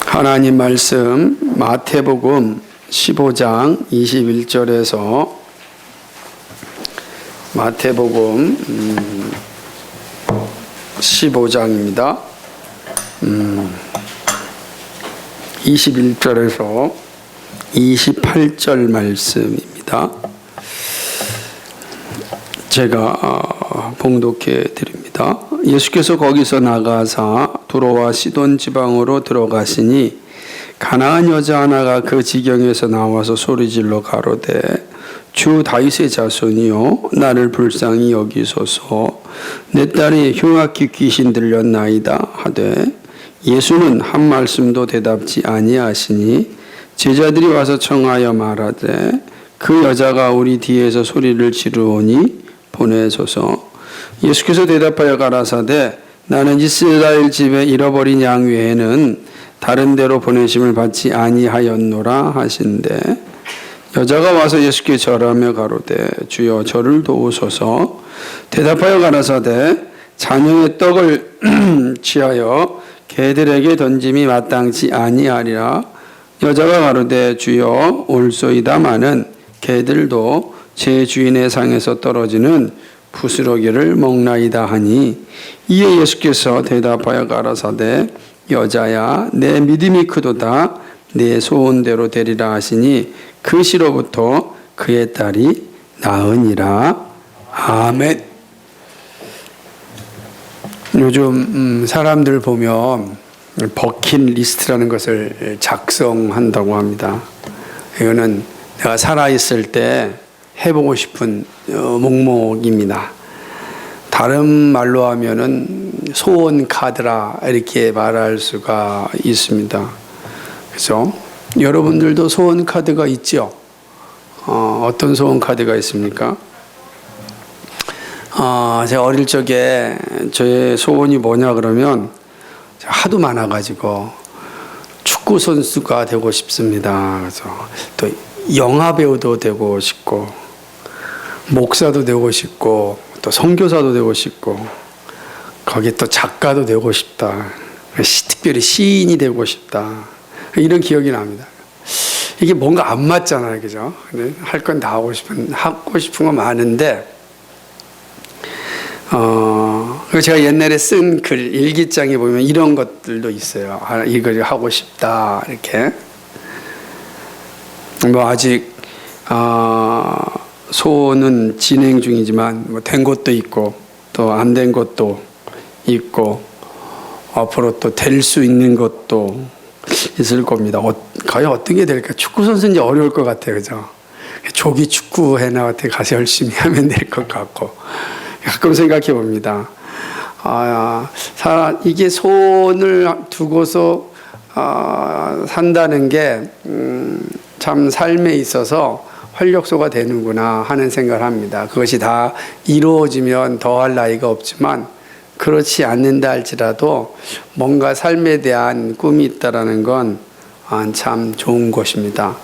하나님 말씀 마태복음 15장 21절에서 마태복음 15장입니다. 21절에서 28절 말씀입니다. 제가 봉독해 드립니다. 예수께서 거기서 나가사 두로와 시돈 지방으로 들어가시니 가나안 여자 하나가 그 지경에서 나와서 소리질러 가로되 주 다윗의 자손이요 나를 불쌍히 여기소서 내 딸이 흉악히 귀신 들렸나이다 하되 예수는 한 말씀도 대답지 아니하시니 제자들이 와서 청하여 말하되 그 여자가 우리 뒤에서 소리를 지르오니 보내소서. 예수께서 대답하여 가라사대 나는 이스라엘 집에 잃어버린 양 외에는 다른 데로 보내심을 받지 아니하였노라 하신대 여자가 와서 예수께 절하며 가로되 주여 저를 도우소서. 대답하여 가라사대 자녀의 떡을 취하여 개들에게 던짐이 마땅치 아니하리라. 여자가 가로되 주여 올소이다마는 개들도 제 주인의 상에서 떨어지는 부스러기를 먹나이다 하니 이에 예수께서 대답하여 가라사대 여자야 내 믿음이 크도다 내 소원대로 되리라 하시니 그 시로부터 그의 딸이 나으니라. 아멘. 요즘 사람들 보면 버킷리스트라는 것을 작성한다고 합니다. 이거는 내가 살아있을 때 해보고 싶은 목록입니다. 다른 말로 하면은 소원 카드라 이렇게 말할 수가 있습니다. 그래서 여러분들도 소원 카드가 있죠? 어떤 소원 카드가 있습니까? 제가 어릴 적에 저의 소원이 뭐냐 그러면 하도 많아가지고 축구 선수가 되고 싶습니다. 그래서 또 영화 배우도 되고 싶고 목사도 되고 싶고 또 선교사도 되고 싶고 거기 또 작가도 되고 싶다. 특별히 시인이 되고 싶다. 이런 기억이 납니다. 이게 뭔가 안 맞잖아요, 그죠? 할 건 다 하고 싶은 거 많은데, 제가 옛날에 쓴 글 일기장에 보면 이런 것들도 있어요. 이걸 하고 싶다 이렇게. 뭐 아직 소원은 진행 중이지만 뭐 된 것도 있고 또 안 된 것도 있고 앞으로 또 될 수 있는 것도 있을 겁니다. 과연 어떤 게 될까? 축구 선수는 이제 어려울 것 같아요, 그죠? 조기 축구 해나한테 가서 열심히 하면 될 것 같고 가끔 생각해 봅니다. 이게 소원을 두고서 산다는 게 참 삶에 있어서 활력소가 되는구나 하는 생각을 합니다. 그것이 다 이루어지면 더할 나위가 없지만 그렇지 않는다 할지라도 뭔가 삶에 대한 꿈이 있다라는 건 참 좋은 것입니다.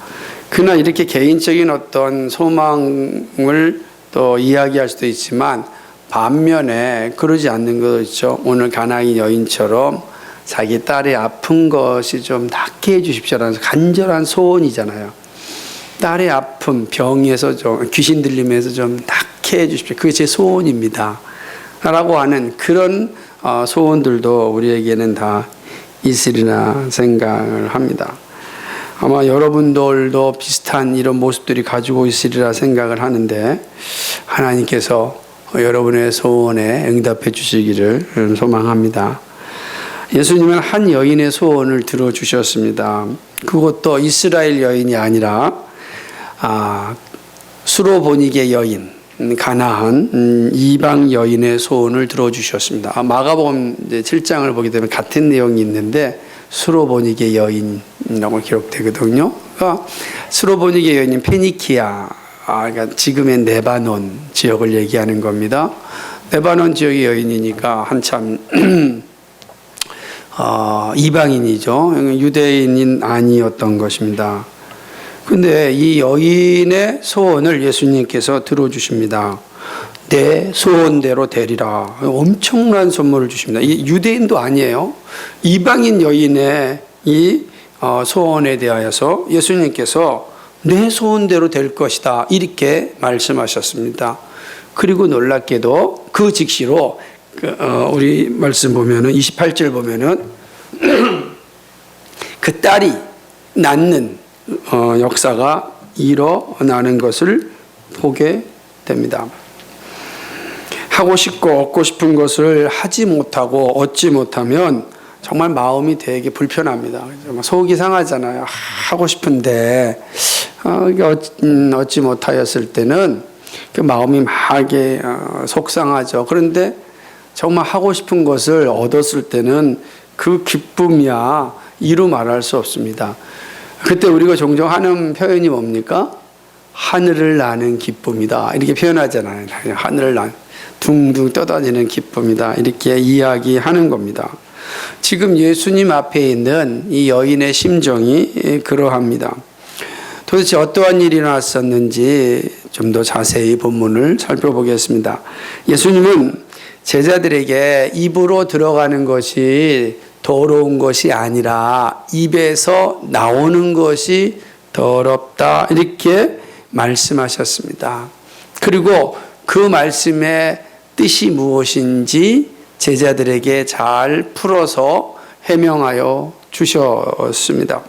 그러나 이렇게 개인적인 어떤 소망을 또 이야기할 수도 있지만 반면에 그러지 않는 거 있죠. 오늘 가나안 여인처럼 자기 딸의 아픈 것이 좀 낫게 해주십시오라는 간절한 소원이잖아요. 딸의 아픔, 병에서 좀 귀신 들림에서 좀 낫게 해주십시오. 그게 제 소원입니다. 라고 하는 그런 소원들도 우리에게는 다 있으리라 생각을 합니다. 아마 여러분들도 비슷한 이런 모습들이 가지고 있으리라 생각을 하는데 하나님께서 여러분의 소원에 응답해 주시기를 소망합니다. 예수님은 한 여인의 소원을 들어주셨습니다. 그것도 이스라엘 여인이 아니라 수로보니게 여인, 가나안 이방 여인의 소원을 들어주셨습니다. 마가복음 7장을 보게 되면 같은 내용이 있는데 수로보니게 여인이라고 기록되거든요. 그러니까 수로보니게 여인은 페니키아, 그러니까 지금의 레바논 지역을 얘기하는 겁니다. 레바논 지역의 여인이니까 한참 이방인이죠. 유대인인 아니었던 것입니다. 근데 이 여인의 소원을 예수님께서 들어주십니다. 내 소원대로 되리라. 엄청난 선물을 주십니다. 이게 유대인도 아니에요. 이방인 여인의 이 소원에 대하여서 예수님께서 내 소원대로 될 것이다 이렇게 말씀하셨습니다. 그리고 놀랍게도 그 직시로 우리 말씀 보면은 28절 보면은 그 딸이 낳는 역사가 일어나는 것을 보게 됩니다. 하고 싶고 얻고 싶은 것을 하지 못하고 얻지 못하면 정말 마음이 되게 불편합니다. 속이 상하잖아요. 하고 싶은데 얻지 못하였을 때는 그 마음이 막게 속상하죠. 그런데 정말 하고 싶은 것을 얻었을 때는 그 기쁨이야 이루 말할 수 없습니다. 그때 우리가 종종 하는 표현이 뭡니까? 하늘을 나는 기쁨이다 이렇게 표현하잖아요. 하늘을 둥둥 떠다니는 기쁨이다 이렇게 이야기하는 겁니다. 지금 예수님 앞에 있는 이 여인의 심정이 그러합니다. 도대체 어떠한 일이 일어났었는지 좀 더 자세히 본문을 살펴보겠습니다. 예수님은 제자들에게 입으로 들어가는 것이 더러운 것이 아니라 입에서 나오는 것이 더럽다 이렇게 말씀하셨습니다. 그리고 그 말씀의 뜻이 무엇인지 제자들에게 잘 풀어서 해명하여 주셨습니다.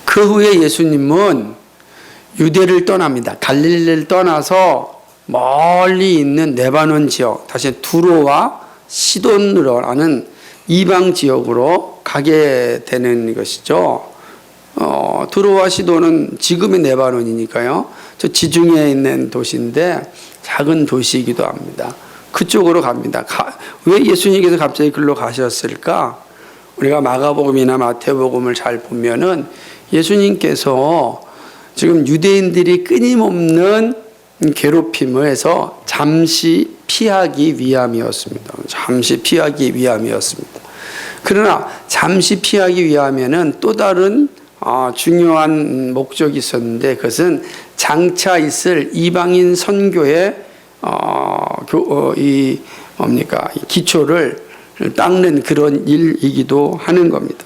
그 후에 예수님은 유대를 떠납니다. 갈릴리를 떠나서 멀리 있는 레바논 지역, 다시 두로와 시돈으로라는 이방 지역으로 가게 되는 것이죠. 두로와 시돈은 지금의 레바논이니까요. 저 지중해에 있는 도시인데 작은 도시이기도 합니다. 그쪽으로 갑니다. 왜 예수님께서 갑자기 글로 가셨을까? 우리가 마가복음이나 마태복음을 잘 보면은 예수님께서 지금 유대인들이 끊임없는 괴롭힘을 해서 잠시 피하기 위함이었습니다. 잠시 피하기 위함이었습니다. 그러나 잠시 피하기 위하면은 또 다른 중요한 목적이 있었는데 그것은 장차 있을 이방인 선교의 이 기초를 닦는 그런 일이기도 하는 겁니다.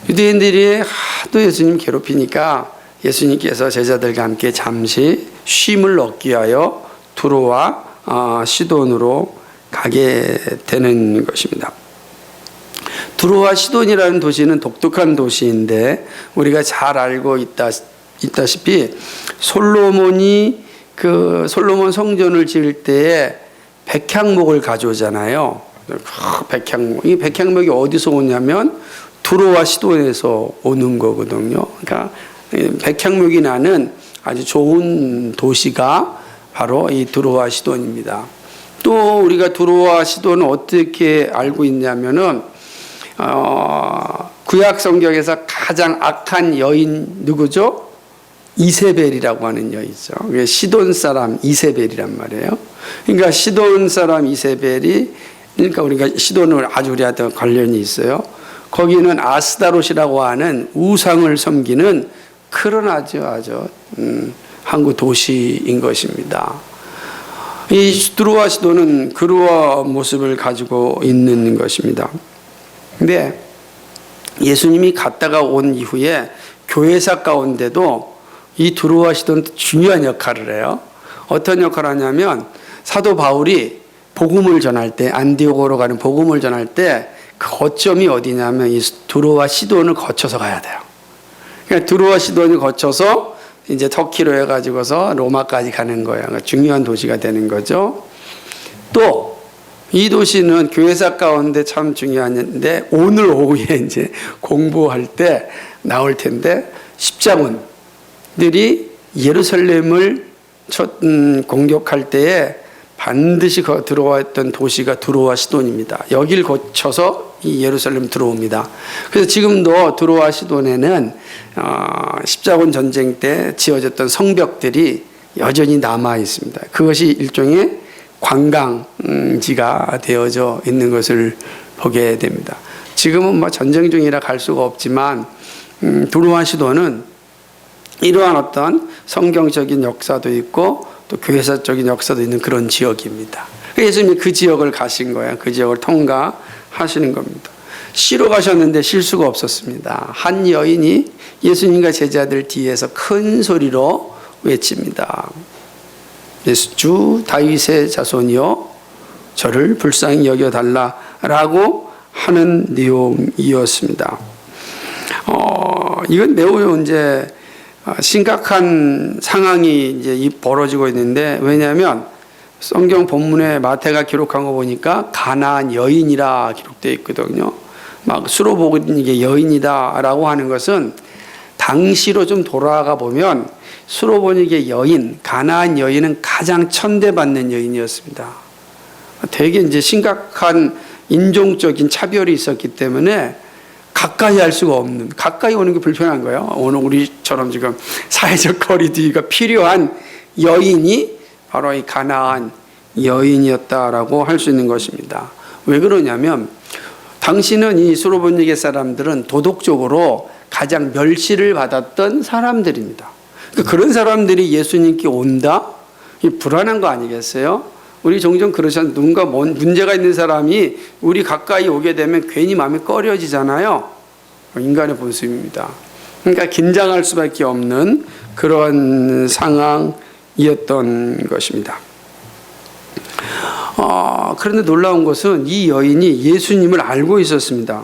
유대인들이 하도 예수님 괴롭히니까 예수님께서 제자들과 함께 잠시 쉼을 얻기 위하여 두로와 시돈으로 가게 되는 것입니다. 두로와 시돈이라는 도시는 독특한 도시인데 우리가 잘 알고 있다시피 솔로몬이 그 솔로몬 성전을 지을 때에 백향목을 가져오잖아요. 이 백향목이 어디서 오냐면 두로와 시돈에서 오는 거거든요. 그러니까 백향목이 나는 아주 좋은 도시가 바로 이 두로와 시돈입니다. 또 우리가 두로와 시돈을 어떻게 알고 있냐면은 구약 성경에서 가장 악한 여인 누구죠? 이세벨이라고 하는 여인이죠. 시돈 사람 이세벨이란 말이에요. 그러니까 시돈 사람 이세벨이 그러니까 우리가 시돈을 아주 우리한테 관련이 있어요. 거기는 아스다롯이라고 하는 우상을 섬기는 그런 아주 항구 도시인 것입니다. 이 두로와 시돈은 그러한 모습을 가지고 있는 것입니다. 근데 예수님이 갔다가 온 이후에 교회사 가운데도 이 두로와 시돈은 중요한 역할을 해요. 어떤 역할을 하냐면 사도 바울이 복음을 전할 때 안디옥으로 가는 복음을 전할 때 그 거점이 어디냐면 이 두로와 시돈을 거쳐서 가야 돼요. 그러니까 두로와 시돈을 거쳐서 이제 터키로 해가지고서 로마까지 가는 거예요. 그러니까 중요한 도시가 되는 거죠. 또 이 도시는 교회사 가운데 참 중요한데 오늘 오후에 이제 공부할 때 나올 텐데 십자군들이 예루살렘을 첫 공격할 때에 반드시 들어왔던 도시가 두로와 시돈입니다. 여길 거쳐서 이 예루살렘 들어옵니다. 그래서 지금도 두로와 시돈에는 십자군 전쟁 때 지어졌던 성벽들이 여전히 남아 있습니다. 그것이 일종의 관광지가 되어져 있는 것을 보게 됩니다. 지금은 뭐 전쟁 중이라 갈 수가 없지만 두로와 시돈은 이러한 어떤 성경적인 역사도 있고 또 교회사적인 역사도 있는 그런 지역입니다. 예수님이 그 지역을 가신 거예요. 그 지역을 통과하시는 겁니다. 쉬러 가셨는데 쉴 수가 없었습니다. 한 여인이 예수님과 제자들 뒤에서 큰 소리로 외칩니다. 주 다윗의 자손이여 저를 불쌍히 여겨달라라고 하는 내용이었습니다. 이건 매우 이제 심각한 상황이 이제 벌어지고 있는데, 왜냐하면 성경 본문에 마태가 기록한 거 보니까 가나안 여인이라 기록되어 있거든요. 막 수로보니게 여인이다라고 하는 것은 당시로 좀 돌아가 보면 수로보니게 여인, 가나안 여인은 가장 천대받는 여인이었습니다. 되게 이제 심각한 인종적인 차별이 있었기 때문에 가까이 할 수가 없는, 가까이 오는 게 불편한 거예요. 오늘 우리처럼 지금 사회적 거리두기가 필요한 여인이 바로 이 가나안 여인이었다라고 할 수 있는 것입니다. 왜 그러냐면 당시는 이 수로보니게 사람들은 도덕적으로 가장 멸시를 받았던 사람들입니다. 그러니까 그런 사람들이 예수님께 온다? 불안한 거 아니겠어요? 우리 종종 그러잖아요. 누군가 문제가 있는 사람이 우리 가까이 오게 되면 괜히 마음이 꺼려지잖아요. 인간의 본성입니다. 그러니까 긴장할 수밖에 없는 그런 상황이었던 것입니다. 그런데 놀라운 것은 이 여인이 예수님을 알고 있었습니다.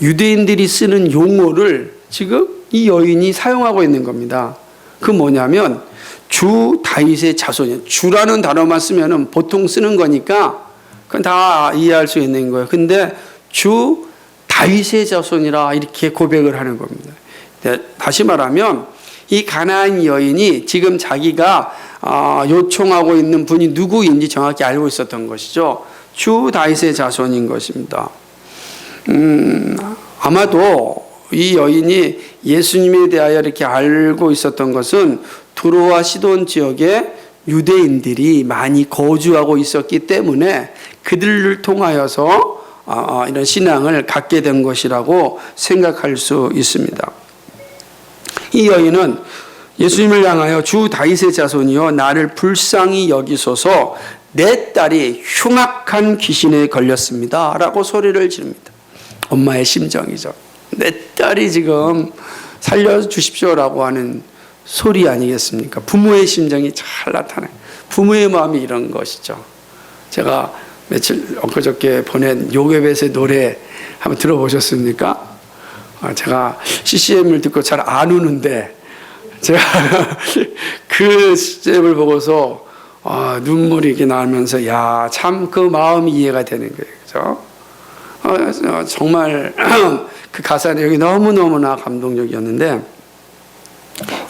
유대인들이 쓰는 용어를 지금 이 여인이 사용하고 있는 겁니다. 그 뭐냐면 주 다윗의 자손이에요. 주라는 단어만 쓰면은 보통 쓰는 거니까 그건 다 이해할 수 있는 거예요. 근데 주 다윗의 자손이라 이렇게 고백을 하는 겁니다. 다시 말하면 이 가나안 여인이 지금 자기가 요청하고 있는 분이 누구인지 정확히 알고 있었던 것이죠. 주 다윗의 자손인 것입니다. 아마도 이 여인이 예수님에 대하여 이렇게 알고 있었던 것은 두로와 시돈 지역에 유대인들이 많이 거주하고 있었기 때문에 그들을 통하여서 이런 신앙을 갖게 된 것이라고 생각할 수 있습니다. 이 여인은 예수님을 향하여 주 다윗의 자손이여 나를 불쌍히 여기소서 내 딸이 흉악한 귀신에 걸렸습니다 라고 소리를 지릅니다. 엄마의 심정이죠. 내 딸이 지금 살려주십시오라고 하는 소리 아니겠습니까? 부모의 심정이 잘 나타나요. 부모의 마음이 이런 것이죠. 제가 엊그저께 보낸 요괴벳의 노래 한번 들어보셨습니까? 제가 CCM을 듣고 잘 안 우는데 제가 그 CCM을 보고서 눈물이 이렇게 나면서 야, 참 그 마음이 이해가 되는 거예요. 그렇죠? 정말 그 가사 내용이 너무너무나 감동적이었는데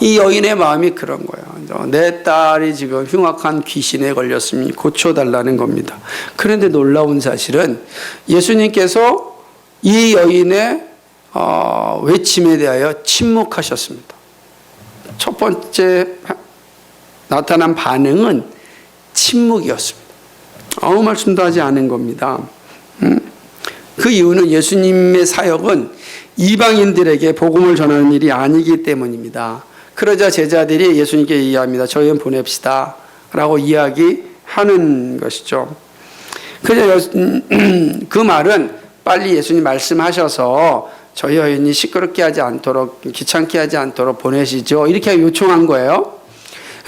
이 여인의 마음이 그런 거예요. 내 딸이 지금 흉악한 귀신에 걸렸으니 고쳐달라는 겁니다. 그런데 놀라운 사실은 예수님께서 이 여인의 외침에 대하여 침묵하셨습니다. 첫 번째 나타난 반응은 침묵이었습니다. 아무 말씀도 하지 않은 겁니다. 그 이유는 예수님의 사역은 이방인들에게 복음을 전하는 일이 아니기 때문입니다. 그러자 제자들이 예수님께 이야기합니다. 저희 보냅시다 라고 이야기하는 것이죠. 그 말은 빨리 예수님 말씀하셔서 저희 여인이 시끄럽게 하지 않도록, 귀찮게 하지 않도록 보내시죠. 이렇게 요청한 거예요.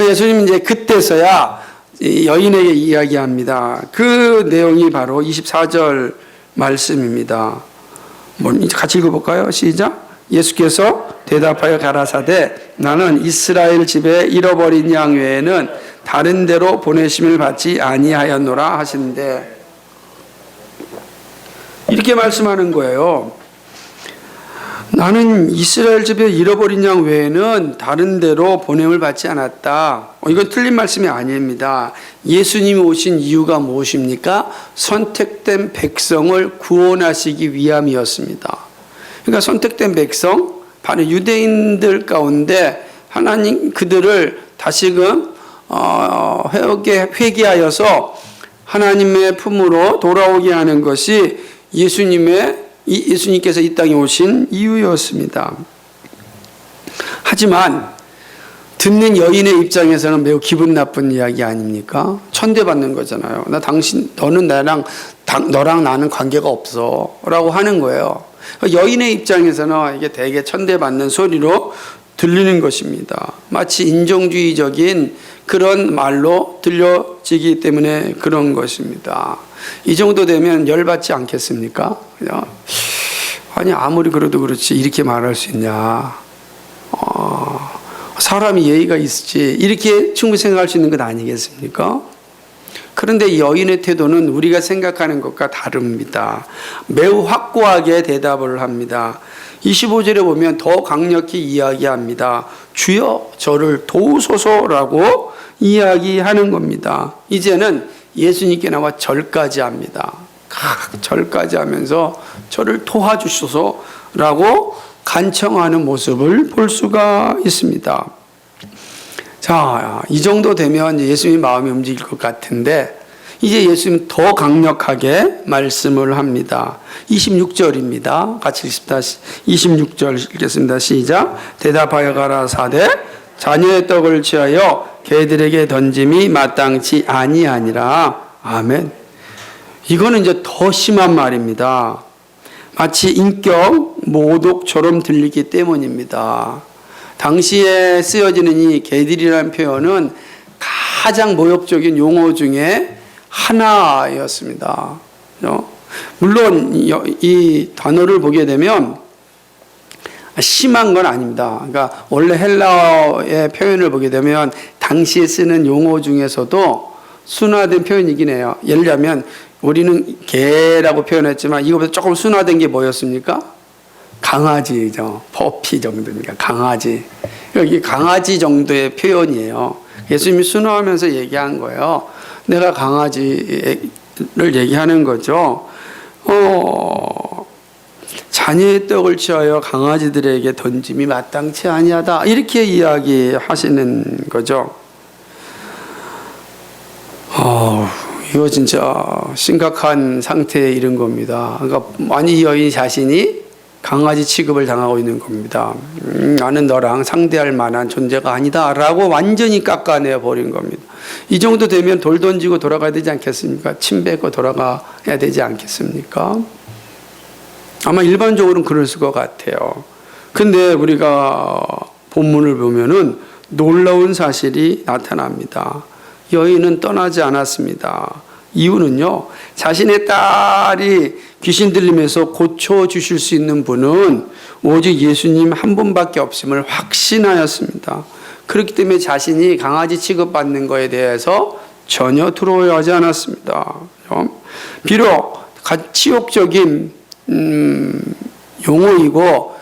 예수님 이제 그때서야 여인에게 이야기합니다. 그 내용이 바로 24절 말씀입니다. 같이 읽어볼까요? 시작. 예수께서 대답하여 가라사대 나는 이스라엘 집에 잃어버린 양 외에는 다른 데로 보내심을 받지 아니하였노라 하시는데 이렇게 말씀하는 거예요. 나는 이스라엘 집에 잃어버린 양 외에는 다른 데로 보냄을 받지 않았다. 이건 틀린 말씀이 아닙니다. 예수님이 오신 이유가 무엇입니까? 선택된 백성을 구원하시기 위함이었습니다. 그러니까 선택된 백성, 바로 유대인들 가운데 하나님 그들을 다시금 회개하여서 하나님의 품으로 돌아오게 하는 것이 예수님께서 이 땅에 오신 이유였습니다. 하지만 듣는 여인의 입장에서는 매우 기분 나쁜 이야기 아닙니까? 천대받는 거잖아요. 너는 너랑 나는 관계가 없어. 라고 하는 거예요. 여인의 입장에서는 이게 되게 천대받는 소리로 들리는 것입니다. 마치 인종주의적인 그런 말로 들려지기 때문에 그런 것입니다. 이 정도 되면 열받지 않겠습니까? 아니, 아무리 그래도 그렇지, 이렇게 말할 수 있냐. 사람이 예의가 있지. 이렇게 충분히 생각할 수 있는 것 아니겠습니까? 그런데 여인의 태도는 우리가 생각하는 것과 다릅니다. 매우 확고하게 대답을 합니다. 25절에 보면 더 강력히 이야기합니다. 주여 저를 도우소서라고 이야기하는 겁니다. 이제는 예수님께 나와 절까지 합니다. 절까지 하면서 저를 도와주소서라고 간청하는 모습을 볼 수가 있습니다. 자, 이 정도 되면 예수님의 마음이 움직일 것 같은데 이제 예수님은 더 강력하게 말씀을 합니다. 26절입니다. 같이 읽습니다. 26절 읽겠습니다. 시작. 대답하여 가라사대 자녀의 떡을 취하여 개들에게 던짐이 마땅치 아니하니라. 아멘. 이거는 이제 더 심한 말입니다. 마치 인격 모독처럼 들리기 때문입니다. 당시에 쓰여지는 이 개들이라는 표현은 가장 모욕적인 용어 중에 하나였습니다. 물론 이 단어를 보게 되면 심한 건 아닙니다. 그러니까 원래 헬라어의 표현을 보게 되면 당시에 쓰는 용어 중에서도 순화된 표현이긴 해요. 예를 들면 우리는 개라고 표현했지만 이거보다 조금 순화된 게 뭐였습니까? 강아지죠. 퍼피 정도입니다. 강아지. 여기 강아지 정도의 표현이에요. 예수님이 순화하면서 얘기한 거예요. 내가 강아지를 얘기하는 거죠. 자녀의 떡을 취하여 강아지들에게 던짐이 마땅치 아니하다. 이렇게 이야기하시는 거죠. 이거 진짜 심각한 상태에 이른 겁니다. 그러니까 많이 여인 자신이 강아지 취급을 당하고 있는 겁니다. 나는 너랑 상대할 만한 존재가 아니다 라고 완전히 깎아내 버린 겁니다. 이 정도 되면 돌 던지고 돌아가야 되지 않겠습니까? 침 뱉고 돌아가야 되지 않겠습니까? 아마 일반적으로는 그럴 것 같아요. 근데 우리가 본문을 보면은 놀라운 사실이 나타납니다. 여인은 떠나지 않았습니다. 이유는요, 자신의 딸이 귀신 들림에서 고쳐주실 수 있는 분은 오직 예수님 한 분밖에 없음을 확신하였습니다. 그렇기 때문에 자신이 강아지 취급받는 것에 대해서 전혀 두려워하지 않았습니다. 비록 치욕적인 용어이고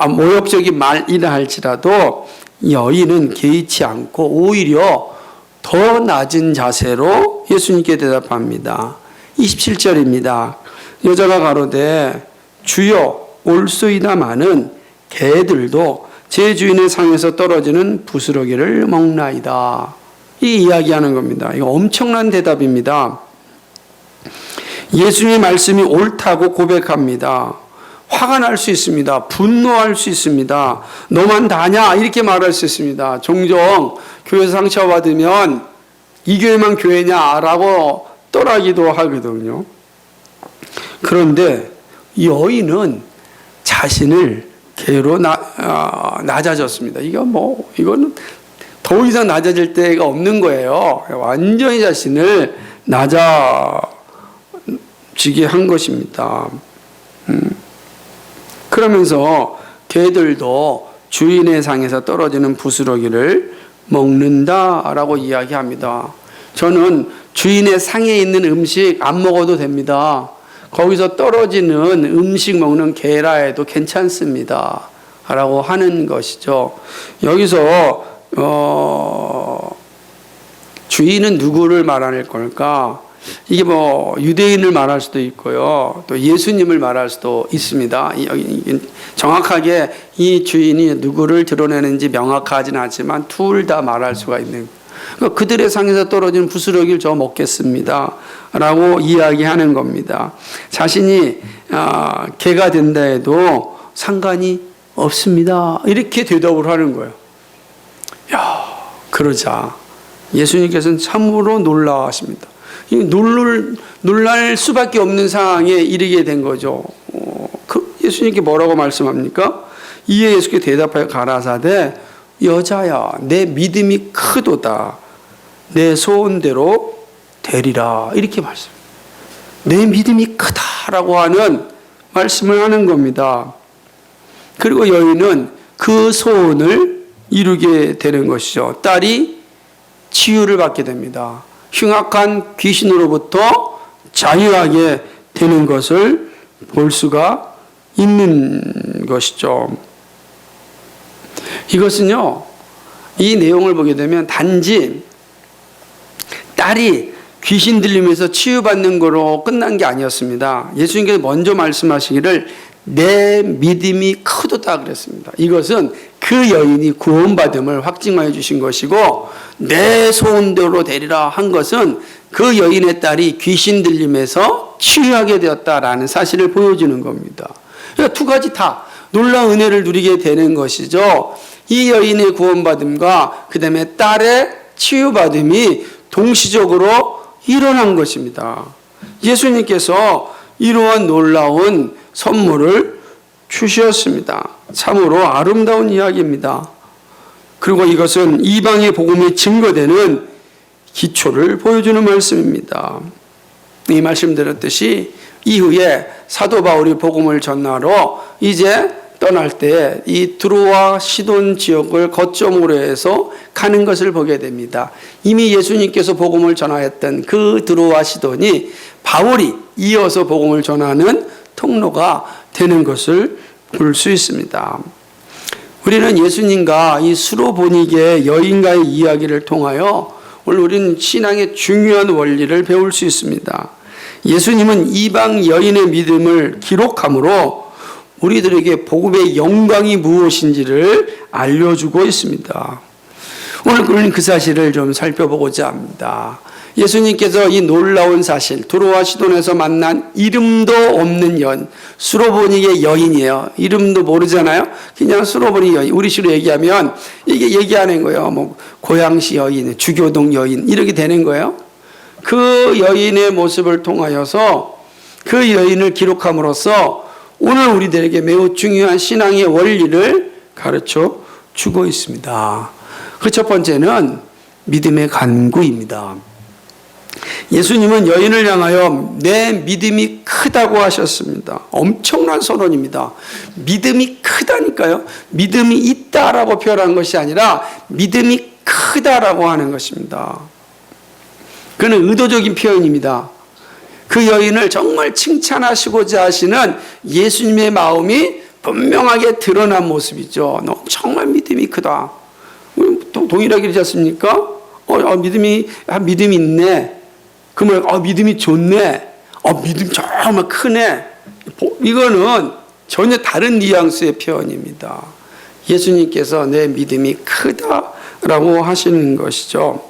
모욕적인 말이라 할지라도 여인은 개의치 않고 오히려 더 낮은 자세로 예수님께 대답합니다. 27절입니다. 여자가 가로되 주여 올소이다마는 개들도 제 주인의 상에서 떨어지는 부스러기를 먹나이다. 이 이야기하는 겁니다. 이거 엄청난 대답입니다. 예수님의 말씀이 옳다고 고백합니다. 화가 날 수 있습니다. 분노할 수 있습니다. 너만 다냐? 이렇게 말할 수 있습니다. 종종 교회에서 상처받으면 이 교회만 교회냐? 라고 떠나기도 하거든요. 그런데 여인은 자신을 개로 낮아졌습니다. 이거는 더 이상 낮아질 데가 없는 거예요. 완전히 자신을 낮아지게 한 것입니다. 그러면서 개들도 주인의 상에서 떨어지는 부스러기를 먹는다라고 이야기합니다. 저는 주인의 상에 있는 음식 안 먹어도 됩니다. 거기서 떨어지는 음식 먹는 개라 해도 괜찮습니다. 라고 하는 것이죠. 여기서 주인은 누구를 말하는 걸까? 이게 유대인을 말할 수도 있고요. 또 예수님을 말할 수도 있습니다. 정확하게 이 주인이 누구를 드러내는지 명확하지는 않지만 둘 다 말할 수가 있는. 그러니까 그들의 상에서 떨어진 부스러기를 저 먹겠습니다. 라고 이야기하는 겁니다. 자신이 개가 된다 해도 상관이 없습니다. 이렇게 대답을 하는 거예요. 야, 그러자 예수님께서는 참으로 놀라하십니다. 놀랄 수밖에 없는 상황에 이르게 된 거죠. 예수님께 뭐라고 말씀합니까? 이에 예수께 대답하여 가라사대 여자야 내 믿음이 크도다 내 소원대로 되리라 이렇게 말씀합니다. 내 믿음이 크다라고 하는 말씀을 하는 겁니다. 그리고 여인은 그 소원을 이루게 되는 것이죠. 딸이 치유를 받게 됩니다. 흉악한 귀신으로부터 자유하게 되는 것을 볼 수가 있는 것이죠. 이것은요, 이 내용을 보게 되면 단지 딸이 귀신 들림에서 치유받는 거로 끝난 게 아니었습니다. 예수님께서 먼저 말씀하시기를 내 믿음이 크도다 그랬습니다. 이것은 그 여인이 구원받음을 확증하여 주신 것이고 내 소원대로 되리라 한 것은 그 여인의 딸이 귀신 들림에서 치유하게 되었다라는 사실을 보여주는 겁니다. 그러니까 두 가지 다 놀라운 은혜를 누리게 되는 것이죠. 이 여인의 구원받음과 그 다음에 딸의 치유받음이 동시적으로 일어난 것입니다. 예수님께서 이러한 놀라운 선물을 주셨습니다. 참으로 아름다운 이야기입니다. 그리고 이것은 이방의 복음이 증거되는 기초를 보여주는 말씀입니다. 이 말씀 드렸듯이 이후에 사도 바울이 복음을 전하러 이제 떠날 때 이 드로아 시돈 지역을 거점으로 해서 가는 것을 보게 됩니다. 이미 예수님께서 복음을 전하였던 그 드로아 시돈이 바울이 이어서 복음을 전하는 통로가 되는 것을 볼 수 있습니다. 우리는 예수님과 이 수로보니게 여인과의 이야기를 통하여 오늘 우리는 신앙의 중요한 원리를 배울 수 있습니다. 예수님은 이방 여인의 믿음을 기록함으로 우리들에게 복음의 영광이 무엇인지를 알려주고 있습니다. 오늘 우리는 그 사실을 좀 살펴보고자 합니다. 예수님께서 이 놀라운 사실, 드로아 시돈에서 만난 이름도 없는 여인, 수로보니게 여인이에요. 이름도 모르잖아요. 그냥 수로보니 여인, 우리식으로 얘기하면 이게 얘기하는 거예요. 뭐 고양시 여인, 주교동 여인 이렇게 되는 거예요. 그 여인의 모습을 통하여서 그 여인을 기록함으로써 오늘 우리들에게 매우 중요한 신앙의 원리를 가르쳐 주고 있습니다. 그 첫 번째는 믿음의 간구입니다. 예수님은 여인을 향하여 내 믿음이 크다고 하셨습니다. 엄청난 선언입니다. 믿음이 크다니까요. 믿음이 있다라고 표현한 것이 아니라 믿음이 크다라고 하는 것입니다. 그는 의도적인 표현입니다. 그 여인을 정말 칭찬하시고자 하시는 예수님의 마음이 분명하게 드러난 모습이죠. 너 정말 믿음이 크다. 동일하게 그러지 않습니까? 믿음이 있네. 그러면 믿음이 좋네. 믿음 정말 크네. 이거는 전혀 다른 뉘앙스의 표현입니다. 예수님께서 내 믿음이 크다라고 하시는 것이죠.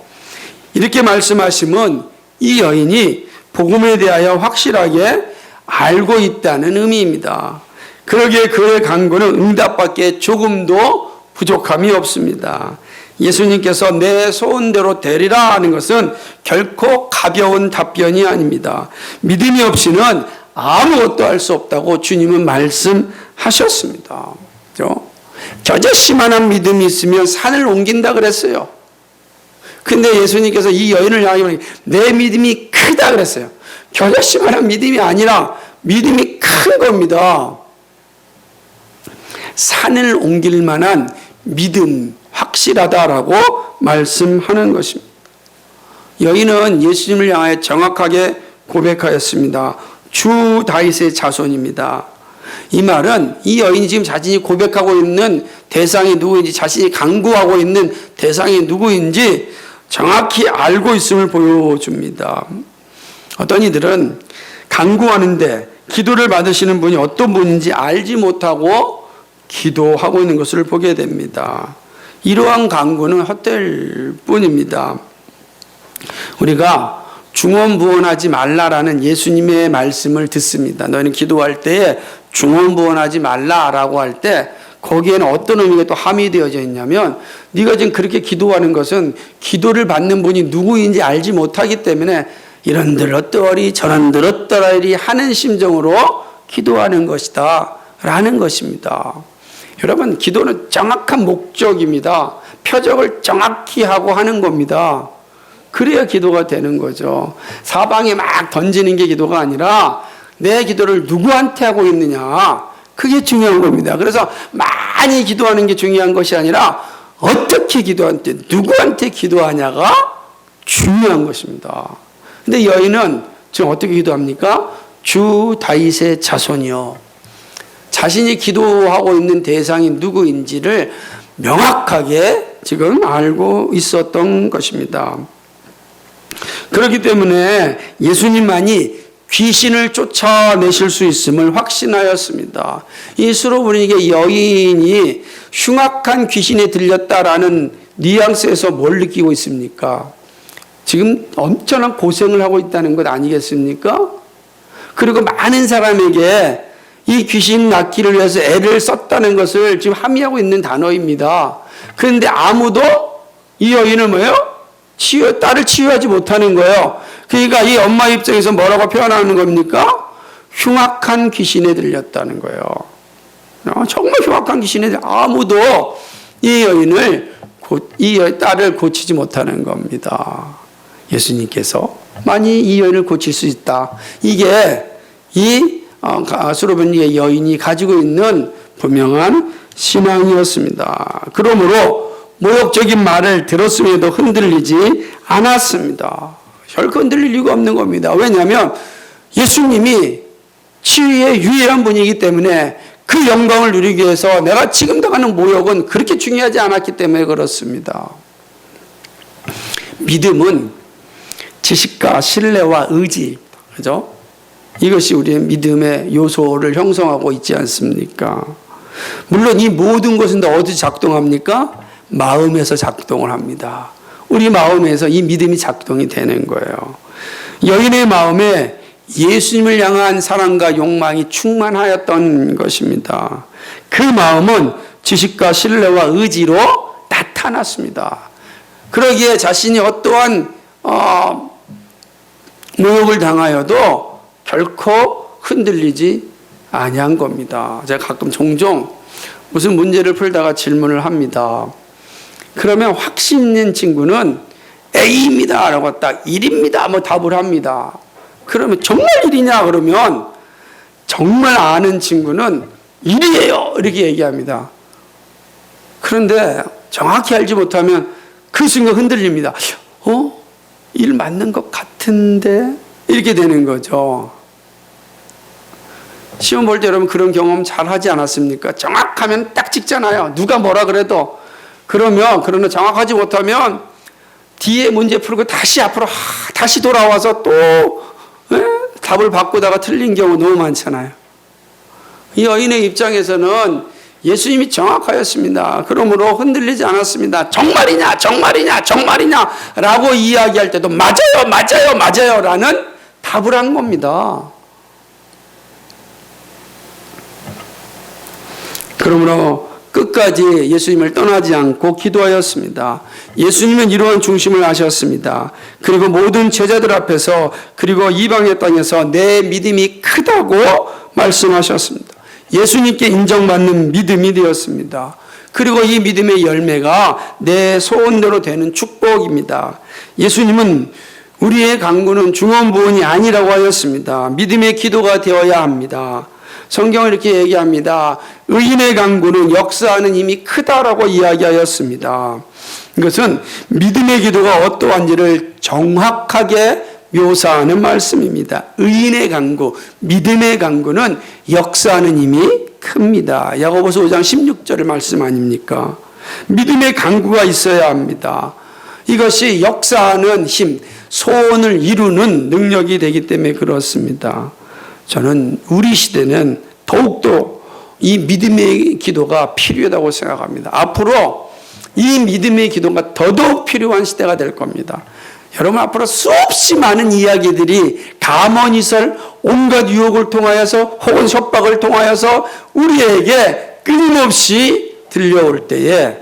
이렇게 말씀하시면 이 여인이 복음에 대하여 확실하게 알고 있다는 의미입니다. 그러기에 그의 간구는 응답밖에 조금도 부족함이 없습니다. 예수님께서 내 소원대로 되리라 하는 것은 결코 가벼운 답변이 아닙니다. 믿음이 없이는 아무것도 할 수 없다고 주님은 말씀하셨습니다. 겨자씨만한 믿음이 있으면 산을 옮긴다 그랬어요. 근데 예수님께서 이 여인을 향해 내 믿음이 크다 그랬어요. 겨자씨만한 믿음이 아니라 믿음이 큰 겁니다. 산을 옮길 만한 믿음, 확실하다라고 말씀하는 것입니다. 여인은 예수님을 향해 정확하게 고백하였습니다. 주 다윗의 자손입니다. 이 말은 이 여인이 지금 자신이 고백하고 있는 대상이 누구인지, 자신이 간구하고 있는 대상이 누구인지 정확히 알고 있음을 보여줍니다. 어떤 이들은 간구하는데 기도를 받으시는 분이 어떤 분인지 알지 못하고 기도하고 있는 것을 보게 됩니다. 이러한 간구는 헛될 뿐입니다. 우리가 중언부언하지 말라라는 예수님의 말씀을 듣습니다. 너희는 기도할 때에 중언부언하지 말라라고 할 때 거기에는 어떤 의미가 또 함의되어져 있냐면 네가 지금 그렇게 기도하는 것은 기도를 받는 분이 누구인지 알지 못하기 때문에 이런들 어떠하리 저런들 어떠하리 하는 심정으로 기도하는 것이다 라는 것입니다. 여러분, 기도는 정확한 목적입니다. 표적을 정확히 하고 하는 겁니다. 그래야 기도가 되는 거죠. 사방에 막 던지는 게 기도가 아니라 내 기도를 누구한테 하고 있느냐, 그게 중요한 겁니다. 그래서 많이 기도하는 게 중요한 것이 아니라 어떻게 기도하는데 누구한테 기도하냐가 중요한 것입니다. 근데 여인은 지금 어떻게 기도합니까? 주 다윗의 자손이요. 자신이 기도하고 있는 대상이 누구인지를 명확하게 지금 알고 있었던 것입니다. 그렇기 때문에 예수님만이 귀신을 쫓아내실 수 있음을 확신하였습니다. 이 수로보니게 여인이 흉악한 귀신에 들렸다라는 뉘앙스에서 뭘 느끼고 있습니까? 지금 엄청난 고생을 하고 있다는 것 아니겠습니까? 그리고 많은 사람에게 이 귀신 낫기를 위해서 애를 썼다는 것을 지금 함의하고 있는 단어입니다. 그런데 아무도 이 여인을 뭐예요? 딸을 치유하지 못하는 거예요. 그러니까 이 엄마 입장에서 뭐라고 표현하는 겁니까? 흉악한 귀신에 들렸다는 거예요. 정말 흉악한 귀신에 아무도 이 여인을 이 딸을 고치지 못하는 겁니다. 예수님께서 만약 이 여인을 고칠 수 있다. 이게 이 수로보니게 여인이 가지고 있는 분명한 신앙이었습니다. 그러므로 모욕적인 말을 들었음에도 흔들리지 않았습니다. 결코 흔들릴 이유가 없는 겁니다. 왜냐하면 예수님이 치유의 유일한 분이기 때문에 그 영광을 누리기 위해서 내가 지금 당하는 모욕은 그렇게 중요하지 않았기 때문에 그렇습니다. 믿음은 지식과 신뢰와 의지, 그죠? 이것이 우리의 믿음의 요소를 형성하고 있지 않습니까? 물론 이 모든 것은 다 어디서 작동합니까? 마음에서 작동을 합니다. 우리 마음에서 이 믿음이 작동이 되는 거예요. 여인의 마음에 예수님을 향한 사랑과 욕망이 충만하였던 것입니다. 그 마음은 지식과 신뢰와 의지로 나타났습니다. 그러기에 자신이 어떠한 모욕을 당하여도 결코 흔들리지 아니한 겁니다. 제가 가끔 종종 무슨 문제를 풀다가 질문을 합니다. 그러면 확신 있는 친구는 A입니다 라고 딱 1입니다 뭐 답을 합니다. 그러면 정말 1이냐 그러면 정말 아는 친구는 1이에요 이렇게 얘기합니다. 그런데 정확히 알지 못하면 그 순간 흔들립니다. 1 맞는 것 같은데 이렇게 되는 거죠. 시험 볼 때 여러분 그런 경험 잘 하지 않았습니까? 정확하면 딱 찍잖아요. 누가 뭐라 그래도. 그러나 정확하지 못하면 뒤에 문제 풀고 다시 앞으로 다시 돌아와서 또 답을 바꾸다가 틀린 경우 너무 많잖아요. 이 여인의 입장에서는 예수님이 정확하였습니다. 그러므로 흔들리지 않았습니다. 정말이냐 정말이냐 정말이냐 라고 이야기할 때도 맞아요 맞아요 맞아요 라는 답을 한 겁니다. 그러므로 끝까지 예수님을 떠나지 않고 기도하였습니다. 예수님은 이러한 중심을 아셨습니다. 그리고 모든 제자들 앞에서 그리고 이방의 땅에서 내 믿음이 크다고 말씀하셨습니다. 예수님께 인정받는 믿음이 되었습니다. 그리고 이 믿음의 열매가 내 소원대로 되는 축복입니다. 예수님은 우리의 간구는 중언부언이 아니라고 하였습니다. 믿음의 기도가 되어야 합니다. 성경은 이렇게 얘기합니다. 의인의 간구는 역사하는 힘이 크다라고 이야기하였습니다. 이것은 믿음의 기도가 어떠한지를 정확하게 묘사하는 말씀입니다. 의인의 간구, 믿음의 간구는 역사하는 힘이 큽니다. 야고보서 5장 16절의 말씀 아닙니까? 믿음의 간구가 있어야 합니다. 이것이 역사하는 힘, 소원을 이루는 능력이 되기 때문에 그렇습니다. 저는 우리 시대는 더욱더 이 믿음의 기도가 필요하다고 생각합니다. 앞으로 이 믿음의 기도가 더더욱 필요한 시대가 될 겁니다. 여러분 앞으로 수없이 많은 이야기들이 가문이설 온갖 유혹을 통하여서 혹은 협박을 통하여서 우리에게 끊임없이 들려올 때에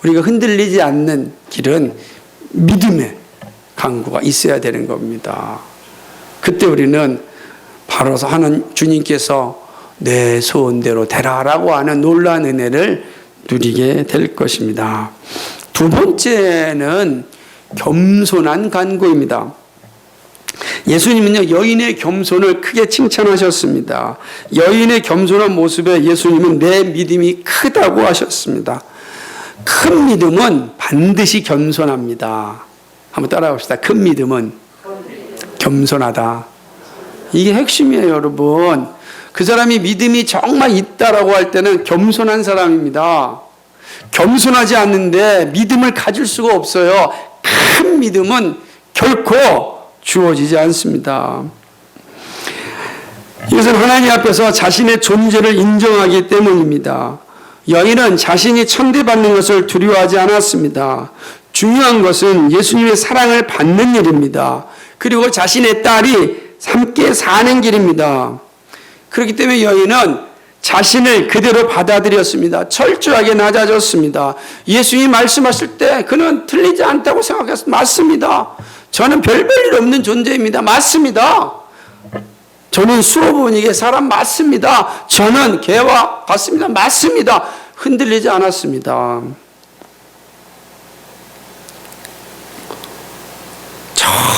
우리가 흔들리지 않는 길은 믿음의 강구가 있어야 되는 겁니다. 그때 우리는 바로 하는 주님께서 내 소원대로 되라라고 하는 놀라운 은혜를 누리게 될 것입니다. 두 번째는 겸손한 간구입니다. 예수님은요, 여인의 겸손을 크게 칭찬하셨습니다. 여인의 겸손한 모습에 예수님은 내 믿음이 크다고 하셨습니다. 큰 믿음은 반드시 겸손합니다. 한번 따라합시다. 큰 믿음은 겸손하다. 이게 핵심이에요, 여러분. 그 사람이 믿음이 정말 있다라고 할 때는 겸손한 사람입니다. 겸손하지 않는데 믿음을 가질 수가 없어요. 큰 믿음은 결코 주어지지 않습니다. 이것은 하나님 앞에서 자신의 존재를 인정하기 때문입니다. 여인은 자신이 천대받는 것을 두려워하지 않았습니다. 중요한 것은 예수님의 사랑을 받는 일입니다. 그리고 자신의 딸이 함께 사는 길입니다. 그렇기 때문에 여인은 자신을 그대로 받아들였습니다. 철저하게 낮아졌습니다. 예수님이 말씀하실 때 그는 틀리지 않다고 생각했습니다. 맞습니다. 저는 별 일 없는 존재입니다. 맞습니다. 저는 수호부니게 사람 맞습니다. 저는 개와 같습니다. 맞습니다. 흔들리지 않았습니다.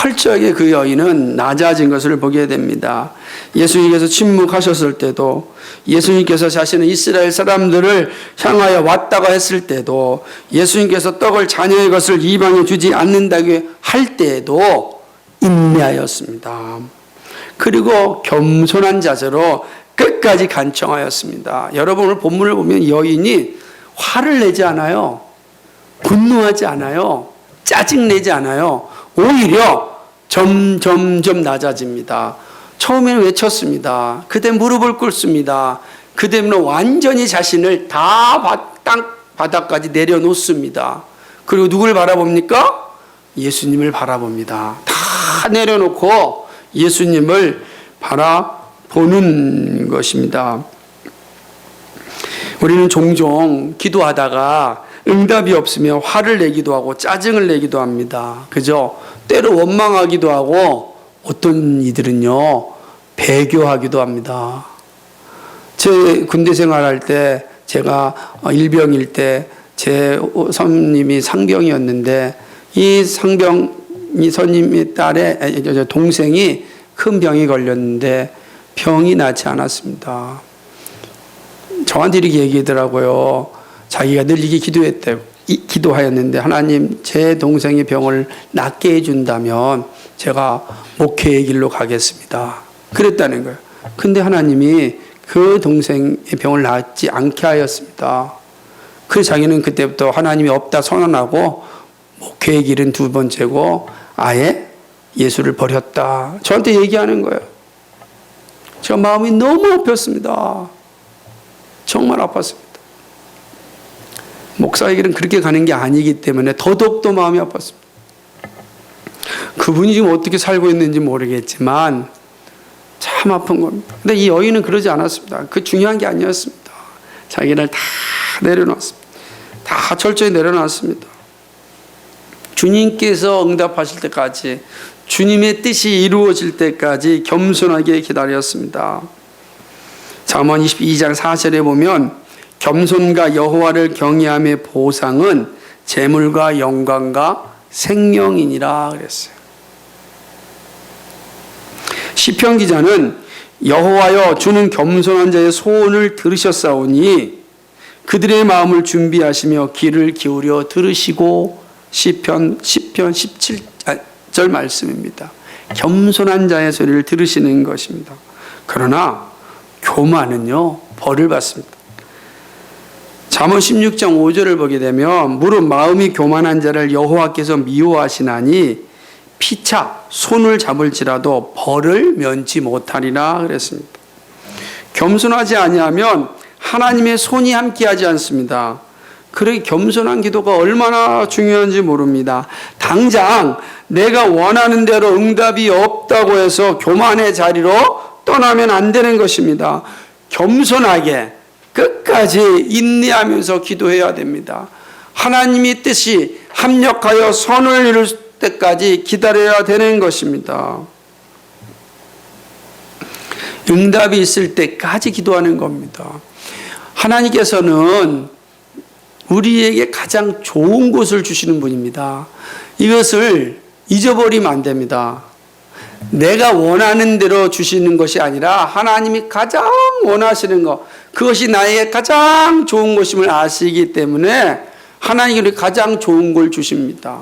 철저하게 그 여인은 낮아진 것을 보게 됩니다. 예수님께서 침묵하셨을 때도, 예수님께서 자신은 이스라엘 사람들을 향하여 왔다고 했을 때도, 예수님께서 떡을 자녀의 것을 이방에 주지 않는다고 할 때에도 인내하였습니다. 그리고 겸손한 자세로 끝까지 간청하였습니다. 여러분 오늘 본문을 보면 여인이 화를 내지 않아요. 분노하지 않아요. 짜증내지 않아요. 오히려 점점 낮아집니다. 처음에는 외쳤습니다. 그때 무릎을 꿇습니다. 그때는 완전히 자신을 다 땅 바닥까지 내려놓습니다. 그리고 누굴 바라봅니까? 예수님을 바라봅니다. 다 내려놓고 예수님을 바라보는 것입니다. 우리는 종종 기도하다가 응답이 없으면 화를 내기도 하고 짜증을 내기도 합니다. 그죠? 때로 원망하기도 하고 어떤 이들은요 배교하기도 합니다. 제 군대 생활할 때 제가 일병일 때 제 선임이 상병이었는데 이 선임의 딸의 동생이 큰 병이 걸렸는데 병이 낫지 않았습니다. 저한테 이렇게 얘기하더라고요. 자기가 늘 이게 기도하였는데 하나님 제 동생의 병을 낫게 해준다면 제가 목회의 길로 가겠습니다. 그랬다는 거예요. 근데 하나님이 그 동생의 병을 낫지 않게 하였습니다. 그래서 자기는 그때부터 하나님이 없다 선언하고 목회의 길은 두 번째고 아예 예수를 버렸다. 저한테 얘기하는 거예요. 저 마음이 너무 아팠습니다. 정말 아팠습니다. 목사의 길은 그렇게 가는 게 아니기 때문에 더더욱더 마음이 아팠습니다. 그분이 지금 어떻게 살고 있는지 모르겠지만 참 아픈 겁니다. 근데 이 여인은 그러지 않았습니다. 그 중요한 게 아니었습니다. 자기를 다 내려놨습니다. 다 철저히 내려놨습니다. 주님께서 응답하실 때까지, 주님의 뜻이 이루어질 때까지 겸손하게 기다렸습니다. 잠언 22장 4절에 보면 겸손과 여호와를 경외함의 보상은 재물과 영광과 생명이니라 그랬어요. 시편 기자는 여호와여 주는 겸손한 자의 소원을 들으셨사오니 그들의 마음을 준비하시며 귀를 기울여 들으시고 시편 17절 말씀입니다. 겸손한 자의 소리를 들으시는 것입니다. 그러나 교만은요 벌을 받습니다. 잠언 16장 5절을 보게 되면 무릇 마음이 교만한 자를 여호와께서 미워하시나니 피차 손을 잡을지라도 벌을 면치 못하리라 그랬습니다. 겸손하지 아니하면 하나님의 손이 함께하지 않습니다. 그러기 겸손한 기도가 얼마나 중요한지 모릅니다. 당장 내가 원하는 대로 응답이 없다고 해서 교만의 자리로 떠나면 안 되는 것입니다. 겸손하게 끝까지 인내하면서 기도해야 됩니다. 하나님의 뜻이 합력하여 선을 이룰 때까지 기다려야 되는 것입니다. 응답이 있을 때까지 기도하는 겁니다. 하나님께서는 우리에게 가장 좋은 것을 주시는 분입니다. 이것을 잊어버리면 안 됩니다. 내가 원하는 대로 주시는 것이 아니라 하나님이 가장 원하시는 것, 그것이 나에게 가장 좋은 것임을 아시기 때문에 하나님이 가장 좋은 걸 주십니다.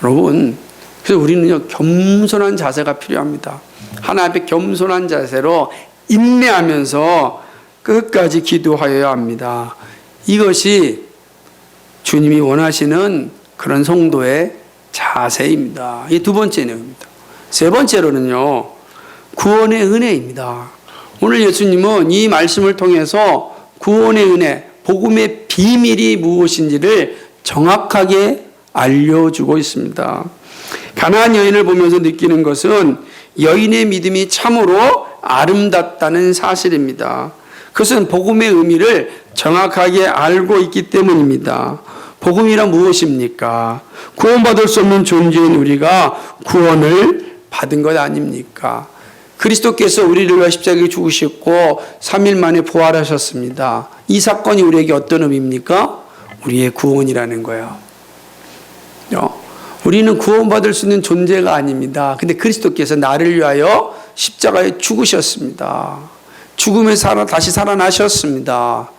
여러분, 그래서 우리는요, 겸손한 자세가 필요합니다. 하나님 앞에 겸손한 자세로 인내하면서 끝까지 기도하여야 합니다. 이것이 주님이 원하시는 그런 성도의 자세입니다. 이 두 번째 내용입니다. 세 번째로는요, 구원의 은혜입니다. 오늘 예수님은 이 말씀을 통해서 구원의 은혜, 복음의 비밀이 무엇인지를 정확하게 알려주고 있습니다. 가나안 여인을 보면서 느끼는 것은 여인의 믿음이 참으로 아름답다는 사실입니다. 그것은 복음의 의미를 정확하게 알고 있기 때문입니다. 복음이란 무엇입니까? 구원받을 수 없는 존재인 우리가 구원을 받은 것 아닙니까? 그리스도께서 우리를 위해 십자가에 죽으셨고 3일 만에 부활하셨습니다. 이 사건이 우리에게 어떤 의미입니까? 우리의 구원이라는 거예요. 우리는 구원받을 수 있는 존재가 아닙니다. 근데 그리스도께서 나를 위하여 십자가에 죽으셨습니다. 죽음에 다시 살아나셨습니다.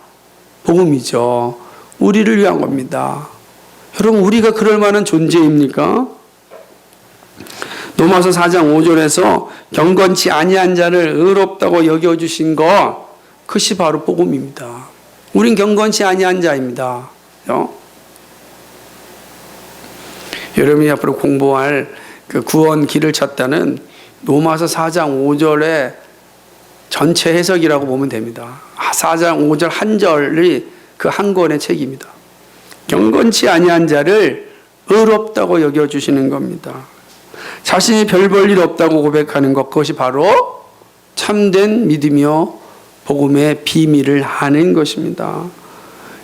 복음이죠. 우리를 위한 겁니다. 여러분, 우리가 그럴 만한 존재입니까? 로마서 4장 5절에서 경건치 아니한 자를 의롭다고 여겨주신 것, 그것이 바로 복음입니다. 우린 경건치 아니한 자입니다. 여러분이 앞으로 공부할 그 구원 길을 찾다는 로마서 4장 5절의 전체 해석이라고 보면 됩니다. 4장 5절 한 절이 그 한 권의 책입니다. 경건치 아니한 자를 의롭다고 여겨주시는 겁니다. 자신이 별 볼 일 없다고 고백하는 것, 그것이 바로 참된 믿음이요 복음의 비밀을 아는 것입니다.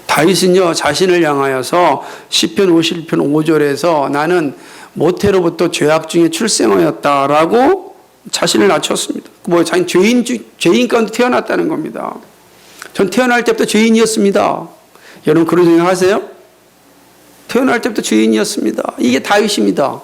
다윗은요, 자신을 향하여서 시편 51편 5절에서 나는 모태로부터 죄악 중에 출생하였다라고 자신을 낮췄습니다. 자기 죄인 가운데 태어났다는 겁니다. 전 태어날 때부터 죄인이었습니다. 여러분 그런 생각하세요? 태어날 때부터 죄인이었습니다. 이게 다윗입니다.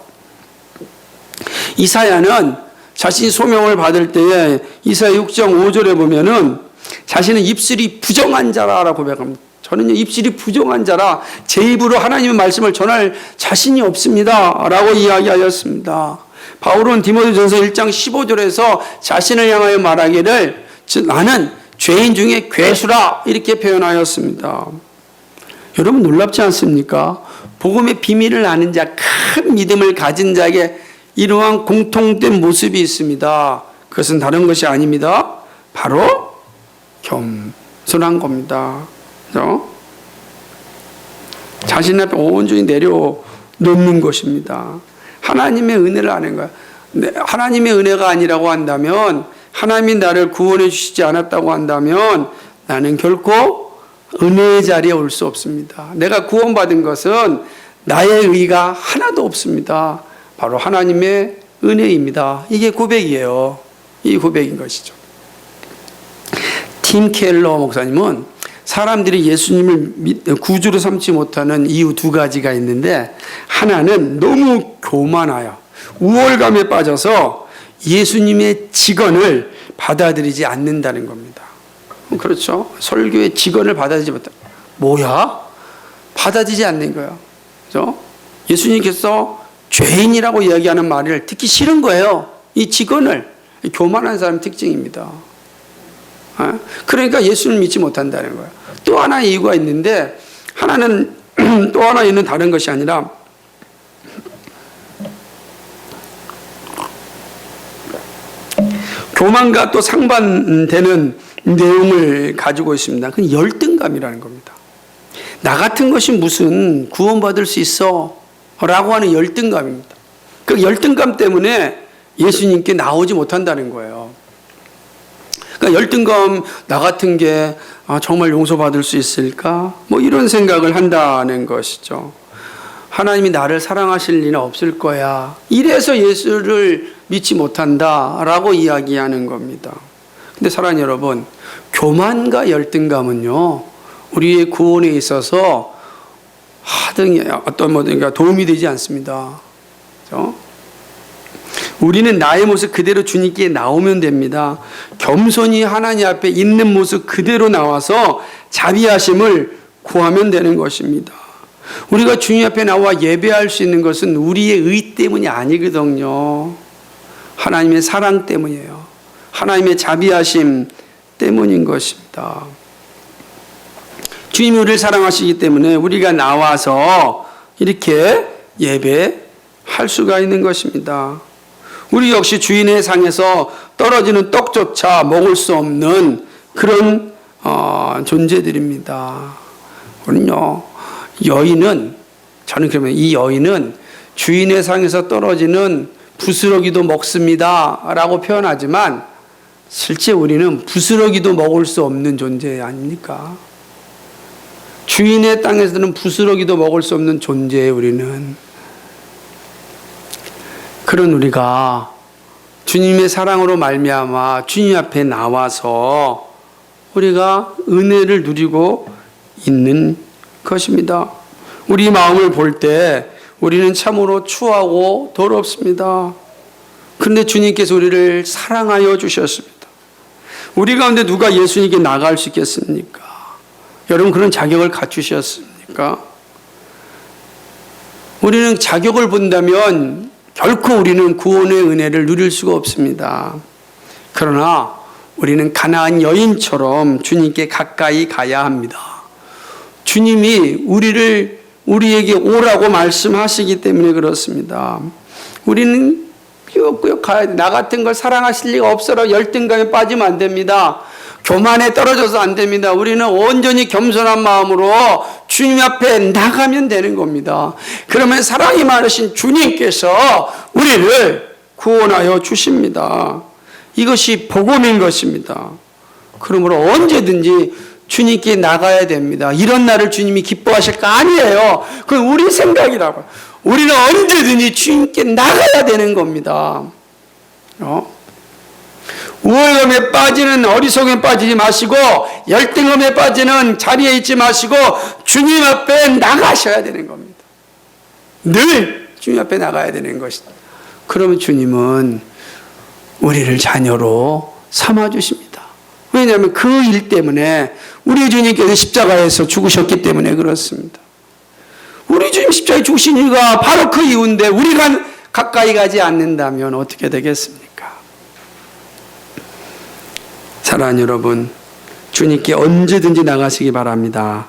이사야는 자신이 소명을 받을 때에 이사야 6장 5절에 보면은 자신은 입술이 부정한 자라라고 고백합니다. 저는요, 입술이 부정한 자라 제 입으로 하나님의 말씀을 전할 자신이 없습니다 라고 이야기하였습니다. 바울은 디모데전서 1장 15절에서 자신을 향하여 말하기를 나는 죄인 중에 괴수라 이렇게 표현하였습니다. 여러분 놀랍지 않습니까? 복음의 비밀을 아는 자, 큰 믿음을 가진 자에게 이러한 공통된 모습이 있습니다. 그것은 다른 것이 아닙니다. 바로 겸손한 겁니다. 그렇죠? 자신 앞에 온전히 내려놓는 것입니다. 하나님의 은혜를 아는 거야. 하나님의 은혜가 아니라고 한다면, 하나님이 나를 구원해 주시지 않았다고 한다면 나는 결코 은혜의 자리에 올 수 없습니다. 내가 구원받은 것은 나의 의가 하나도 없습니다. 바로 하나님의 은혜입니다. 이게 고백이에요. 이 고백인 것이죠. 팀 켈러 목사님은 사람들이 예수님을 구주로 삼지 못하는 이유 두 가지가 있는데, 하나는 너무 교만하여 우월감에 빠져서 예수님의 직언을 받아들이지 않는다는 겁니다. 그렇죠? 설교의 직언을 받아들이지 못한다. 뭐야? 받아들이지 않는 거예요. 그렇죠? 예수님께서 죄인이라고 이야기하는 말을 듣기 싫은 거예요. 이 직언을. 교만한 사람의 특징입니다. 그러니까 예수를 믿지 못한다는 거예요. 또 하나의 이유가 있는데, 하나는 또 하나 있는 다른 것이 아니라 교만과 또 상반되는 내용을 가지고 있습니다. 그건 열등감이라는 겁니다. 나 같은 것이 무슨 구원받을 수 있어? 라고 하는 열등감입니다. 그 열등감 때문에 예수님께 나오지 못한다는 거예요. 그러니까 열등감, 나 같은 게 정말 용서받을 수 있을까? 뭐 이런 생각을 한다는 것이죠. 하나님이 나를 사랑하실 리는 없을 거야. 이래서 예수를 믿지 못한다라고 이야기하는 겁니다. 근데 사랑하는 여러분, 교만과 열등감은요, 우리의 구원에 있어서 어떤 뭐든가 도움이 되지 않습니다. 그렇죠? 우리는 나의 모습 그대로 주님께 나오면 됩니다. 겸손히 하나님 앞에 있는 모습 그대로 나와서 자비하심을 구하면 되는 것입니다. 우리가 주님 앞에 나와 예배할 수 있는 것은 우리의 의 때문이 아니거든요. 하나님의 사랑 때문이에요. 하나님의 자비하심 때문인 것입니다. 주님이 우리를 사랑하시기 때문에 우리가 나와서 이렇게 예배할 수가 있는 것입니다. 우리 역시 주인의 상에서 떨어지는 떡조차 먹을 수 없는 그런 존재들입니다. 우리는요, 저는 그러면 이 여인은 주인의 상에서 떨어지는 부스러기도 먹습니다 라고 표현하지만 실제 우리는 부스러기도 먹을 수 없는 존재 아닙니까? 주인의 땅에서는 부스러기도 먹을 수 없는 존재예요, 우리는. 그런 우리가 주님의 사랑으로 말미암아 주님 앞에 나와서 우리가 은혜를 누리고 있는 것입니다. 우리 마음을 볼 때 우리는 참으로 추하고 더럽습니다. 그런데 주님께서 우리를 사랑하여 주셨습니다. 우리 가운데 누가 예수님께 나갈 수 있겠습니까? 여러분, 그런 자격을 갖추셨습니까? 우리는 자격을 본다면 결코 우리는 구원의 은혜를 누릴 수가 없습니다. 그러나 우리는 가나안 여인처럼 주님께 가까이 가야 합니다. 주님이 우리에게 오라고 말씀하시기 때문에 그렇습니다. 우리는 꾸역꾸역 가야 돼. 나 같은 걸 사랑하실 리가 없어라. 열등감에 빠지면 안 됩니다. 교만에 떨어져서 안 됩니다. 우리는 온전히 겸손한 마음으로 주님 앞에 나가면 되는 겁니다. 그러면 사랑이 많으신 주님께서 우리를 구원하여 주십니다. 이것이 복음인 것입니다. 그러므로 언제든지 주님께 나가야 됩니다. 이런 날을 주님이 기뻐하실까? 아니에요. 그건 우리 생각이라고. 우리는 언제든지 주님께 나가야 되는 겁니다. 우월감에 빠지는 어리석음에 빠지지 마시고 열등감에 빠지는 자리에 있지 마시고 주님 앞에 나가셔야 되는 겁니다. 늘 주님 앞에 나가야 되는 것이다. 그러면 주님은 우리를 자녀로 삼아주십니다. 왜냐하면 그 일 때문에 우리 주님께서 십자가에서 죽으셨기 때문에 그렇습니다. 우리 주님 십자가에 죽으신 이유가 바로 그 이유인데 우리가 가까이 가지 않는다면 어떻게 되겠습니까? 사랑하는 여러분, 주님께 언제든지 나가시기 바랍니다.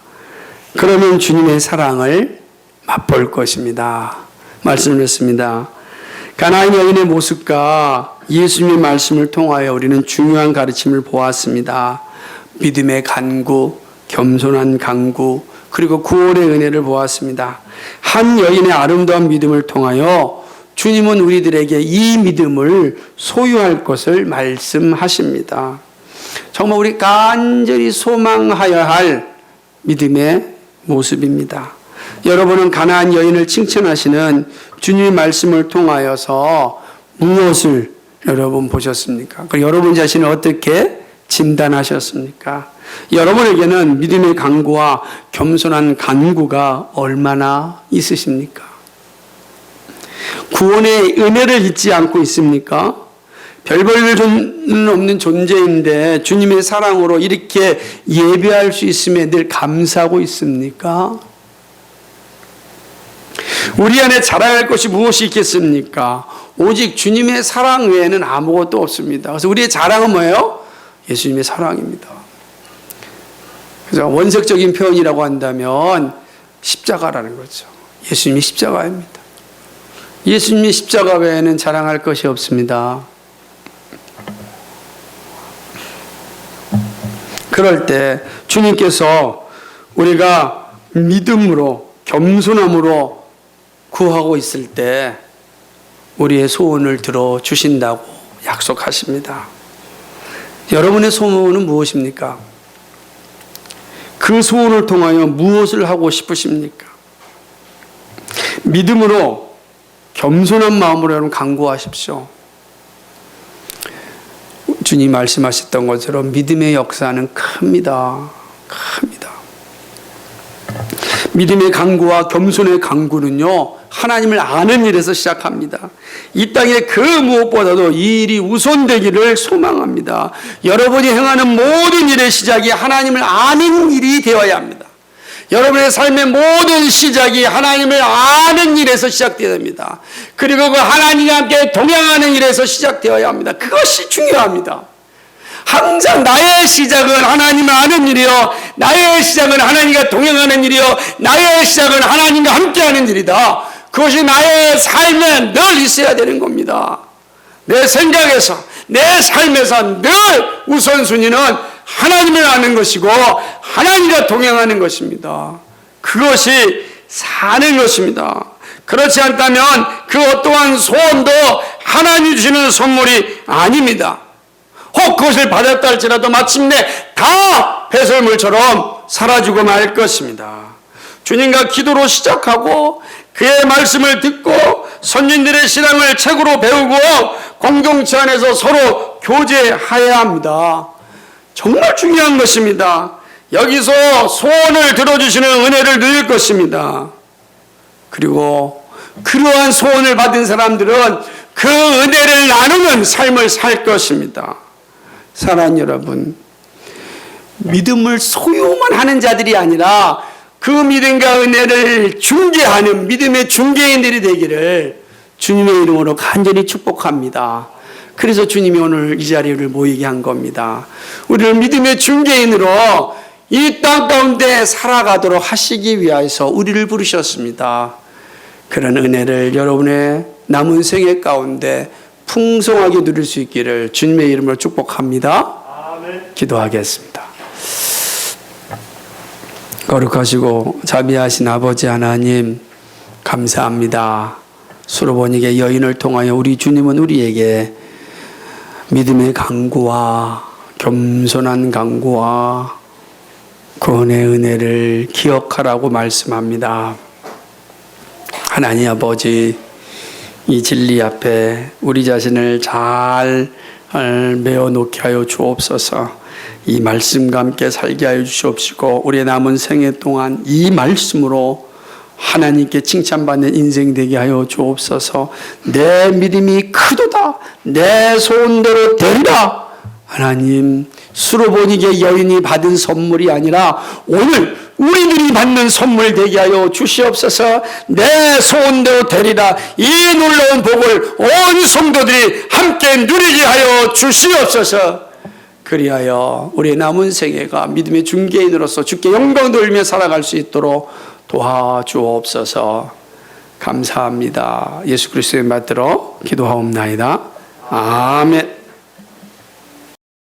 그러면 주님의 사랑을 맛볼 것입니다. 말씀을 했습니다. 가나안 여인의 모습과 예수님의 말씀을 통하여 우리는 중요한 가르침을 보았습니다. 믿음의 간구, 겸손한 간구, 그리고 구원의 은혜를 보았습니다. 한 여인의 아름다운 믿음을 통하여 주님은 우리들에게 이 믿음을 소유할 것을 말씀하십니다. 정말 우리 간절히 소망하여야 할 믿음의 모습입니다. 여러분은 가나안 여인을 칭찬하시는 주님의 말씀을 통하여서 무엇을 여러분 보셨습니까? 그리고 여러분 자신을 어떻게 진단하셨습니까? 여러분에게는 믿음의 간구와 겸손한 간구가 얼마나 있으십니까? 구원의 은혜를 잊지 않고 있습니까? 별 볼일 없는 존재인데 주님의 사랑으로 이렇게 예배할 수 있음에 늘 감사하고 있습니까? 우리 안에 자랑할 것이 무엇이 있겠습니까? 오직 주님의 사랑 외에는 아무것도 없습니다. 그래서 우리의 자랑은 뭐예요? 예수님의 사랑입니다. 그래서 원색적인 표현이라고 한다면 십자가라는 거죠. 예수님이 십자가입니다. 예수님의 십자가 외에는 자랑할 것이 없습니다. 그럴 때 주님께서 우리가 믿음으로 겸손함으로 구하고 있을 때 우리의 소원을 들어주신다고 약속하십니다. 여러분의 소원은 무엇입니까? 그 소원을 통하여 무엇을 하고 싶으십니까? 믿음으로 겸손한 마음으로 여러분 간구하십시오. 주님 말씀하셨던 것처럼 믿음의 역사는 큽니다. 큽니다. 믿음의 간구와 겸손의 간구는요, 하나님을 아는 일에서 시작합니다. 이 땅에 그 무엇보다도 이 일이 우선되기를 소망합니다. 여러분이 행하는 모든 일의 시작이 하나님을 아는 일이 되어야 합니다. 여러분의 삶의 모든 시작이 하나님을 아는 일에서 시작되어야 합니다. 그리고 그 하나님과 함께 동행하는 일에서 시작되어야 합니다. 그것이 중요합니다. 항상 나의 시작은 하나님을 아는 일이요, 나의 시작은 하나님과 동행하는 일이요, 나의 시작은 하나님과 함께하는 일이다. 그것이 나의 삶에 늘 있어야 되는 겁니다. 내 생각에서, 내 삶에서 늘 우선순위는 하나님을 아는 것이고 하나님과 동행하는 것입니다. 그것이 사는 것입니다. 그렇지 않다면 그 어떠한 소원도 하나님이 주시는 선물이 아닙니다. 혹 그것을 받았다 할지라도 마침내 다 배설물처럼 사라지고 말 것입니다. 주님과 기도로 시작하고 그의 말씀을 듣고 선진들의 신앙을 책으로 배우고 공동체 안에서 서로 교제하여야 합니다. 정말 중요한 것입니다. 여기서 소원을 들어주시는 은혜를 누릴 것입니다. 그리고 그러한 소원을 받은 사람들은 그 은혜를 나누는 삶을 살 것입니다. 사랑하는 여러분, 믿음을 소유만 하는 자들이 아니라 그 믿음과 은혜를 중개하는 믿음의 중개인들이 되기를 주님의 이름으로 간절히 축복합니다. 그래서 주님이 오늘 이 자리를 모이게 한 겁니다. 우리를 믿음의 중개인으로 이 땅 가운데 살아가도록 하시기 위해서 우리를 부르셨습니다. 그런 은혜를 여러분의 남은 생애 가운데 풍성하게 누릴 수 있기를 주님의 이름으로 축복합니다. 아멘. 기도하겠습니다. 거룩하시고 자비하신 아버지 하나님, 감사합니다. 수로보니게 여인을 통하여 우리 주님은 우리에게 믿음의 강구와 겸손한 강구와 구원의 은혜를 기억하라고 말씀합니다. 하나님 아버지, 이 진리 앞에 우리 자신을 잘 메어놓게 하여 주옵소서. 이 말씀과 함께 살게 하여 주시옵시고 우리의 남은 생애 동안 이 말씀으로 하나님께 칭찬받는 인생 되게 하여 주옵소서. 내 믿음이 크도다, 내 소원대로 되리라. 하나님, 수로보니게 여인이 받은 선물이 아니라 오늘 우리들이 받는 선물 되게 하여 주시옵소서. 내 소원대로 되리라. 이 놀라운 복을 온 성도들이 함께 누리게 하여 주시옵소서. 그리하여 우리의 남은 생애가 믿음의 중개인으로서 주께 영광 돌리며 살아갈 수 있도록 도와주옵소서. 감사합니다. 예수 그리스도의 받들어 기도하옵나이다. 아멘.